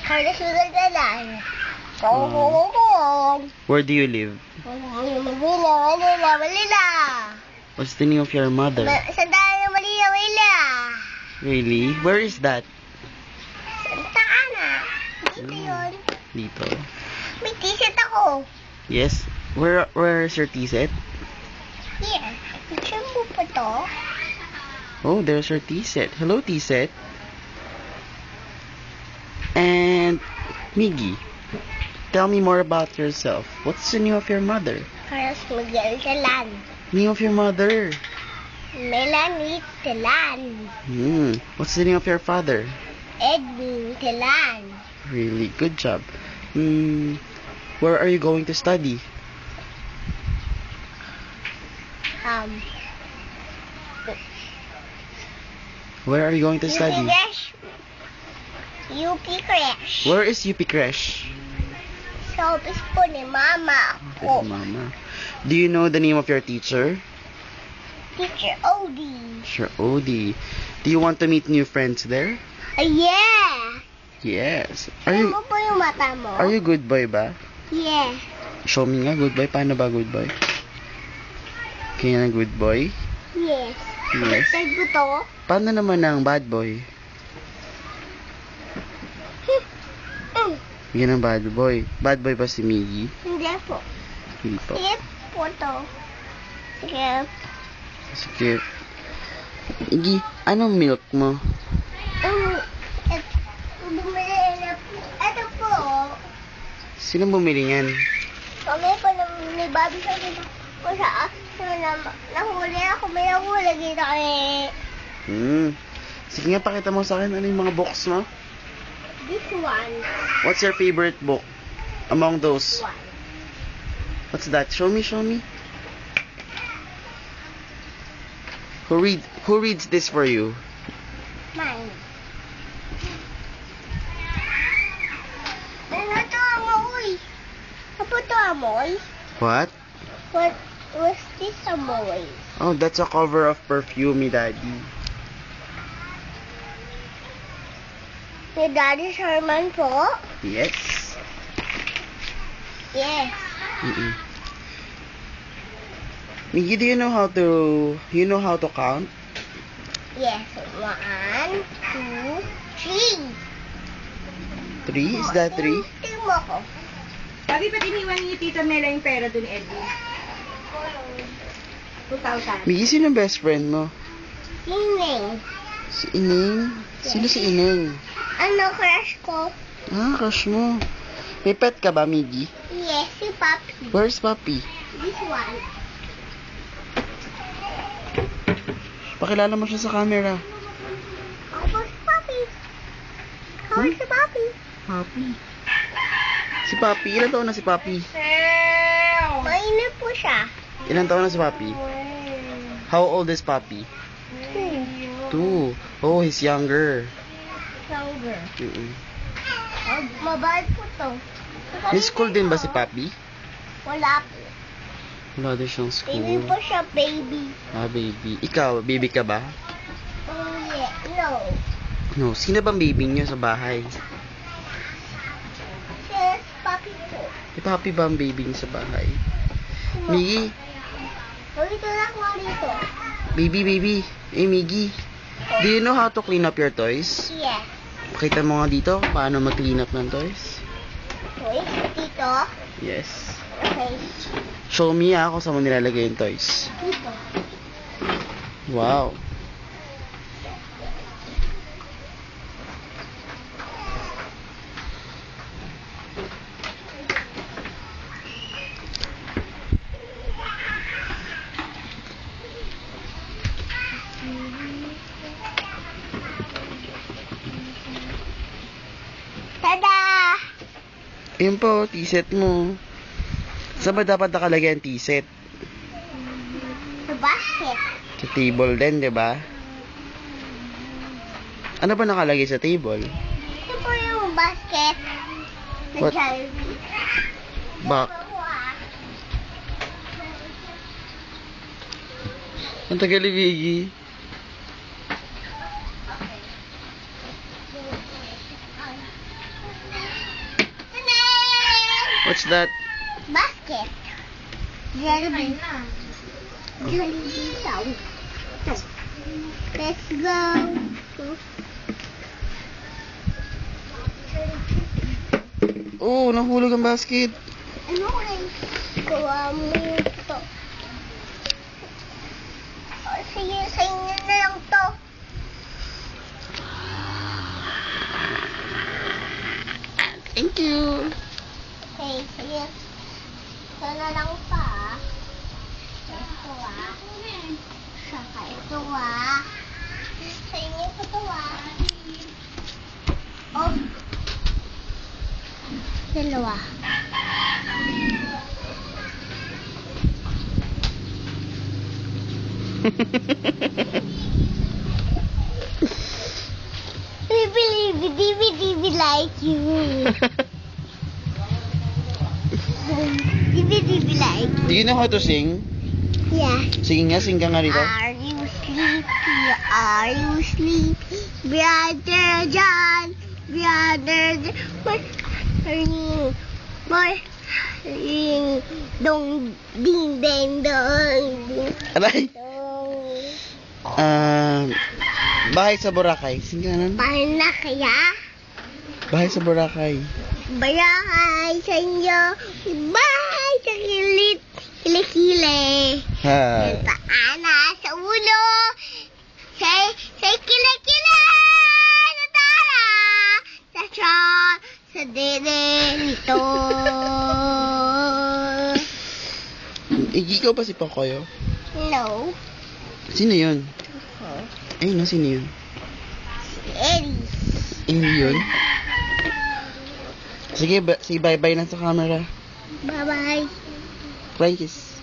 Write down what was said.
Harus sudah jalan. Kong. Where do you live? Malila. What's the name of your mother? Sandali Malila. Really? Where is that? Santa Ana. Dito yun. Dito. May t-shirt ako. Yes. Where's your tea set? Here. Picture mo pa to? Oh, there's your tea set. Hello, tea set. And Miggy, tell me more about yourself. What's the name of your mother? Harus magjalan. Name of your mother? Melanie Telan. What's the name of your father? Edwin Telan. Really good job. Where are you going to study? Where are you going to study? UP Crash. Where is UP Crash? Sa office po ni Mama With ako. Mama. Do you know the name of your teacher? Teacher Odie. Sure, Odie. Do you want to meet new friends there? Yeah. Yes. Ano mo po yung mata mo? Are you good boy ba? Yeah. Show me nga, good boy. Paano ba good boy? Kaya na good boy? Yes. Yes. Tag ko to. Paano naman ang bad boy? Yan ang bad boy. Bad boy ba si Miggy? Hindi po. Hindi po. Sige po to. Sige. Sige. Miggy, anong milk mo? Bumili na po. Ito po. Sino bumili yan? Kami po ni Bobby sa ko sa nahuli ako. May nahuli dito kay... Sige nga, pakita mo sa akin ano yung mga books mo. This one. What's your favorite book among those? One. What's that? Show me, show me. Who reads this for you? Mine. Ano to, amoy? Ano to, amoy? What? What was this, amoy? Oh, that's a cover of Perfume, Daddy. Ni Daddy Sherman po? Yes. Yes. Miggy, do you know how to count? Yes. 1, 2, 3. 3? Is that 3? Tingnan mo ko. Sabi pa iniwan ni Tita Mela yung pera dun, Edwin. 2,000. Miggy, sino ang best friend mo? Sining. Si Ineng? Sino si Ineng? Ano crush ko? Ah, crush mo. May pet ka ba, Miggy? Yes, si Papi. Where's Papi? This one. Pakilala mo siya sa camera. Ako po si Papi. Ako si Papi. Papi. Si Papi. Ilan taon na si Papi? Mainit po siya. Ilan taon na si Papi? How old is Papi? 2. Oh, he's younger. Younger. Mabait po to. May school din ba si Papi? Wala po. Wala din siyang Baby school. po siya, baby. Ah, baby. Ikaw, baby ka ba? Oh, yeah. No. No. Sino bang baby niyo sa bahay? Yes, Papi po. Si Papi ba ang baby niyo sa bahay? Miggy. Dito na ako dito. Baby. Miggy. Do you know how to clean up your toys? Yes. Pakita mo nga dito paano mag-clean up ng toys. Wait, dito. Yes. Okay. Show me kung saan mo nilalagay yung toys. Dito. Wow. Tada! Ayun po, t-set mo. Saan ba dapat nakalagay ang t-set? Sa basket. Sa table din, di ba? Ano ba nakalagay sa table? Ito po yung basket. Na What? Jollibee. Bak. Ang tagal ni Biggie. What's that? Basket. Jollibee. Jollibee daw. Let's go. Oh, nahulog ang basket. Ano kay? Gawa mo ito. Sige, sa inyo na lang to. Thank you. Okay, sige. Ito na lang pa. Ito Saka ito Sa inyo ko to Oh. Dalawa. We believe we like you. We like Do you know how to sing? Yeah. Sige nga, sing ka nga dito. Are you sleepy? Are you sleepy? Brother John. Brother John. What are you? What are you? Dong, ding, ding, dong. Aray. Dong. Bahay sa Boracay. Sing ka nun. Paano na kaya? Bahay sa Boracay. Bayahay sa inyo. Bye sa kilikili. Ha. Paana sa ulo. Sa kilikili. Sa tara. Sa shot. Sa dede nito. Ikaw ba si Pocoyo? No. Sino yun? Ay, no, sino yun? Eddie. Hindi yun. Sige, say bye-bye na sa camera. Bye-bye. Flying kiss.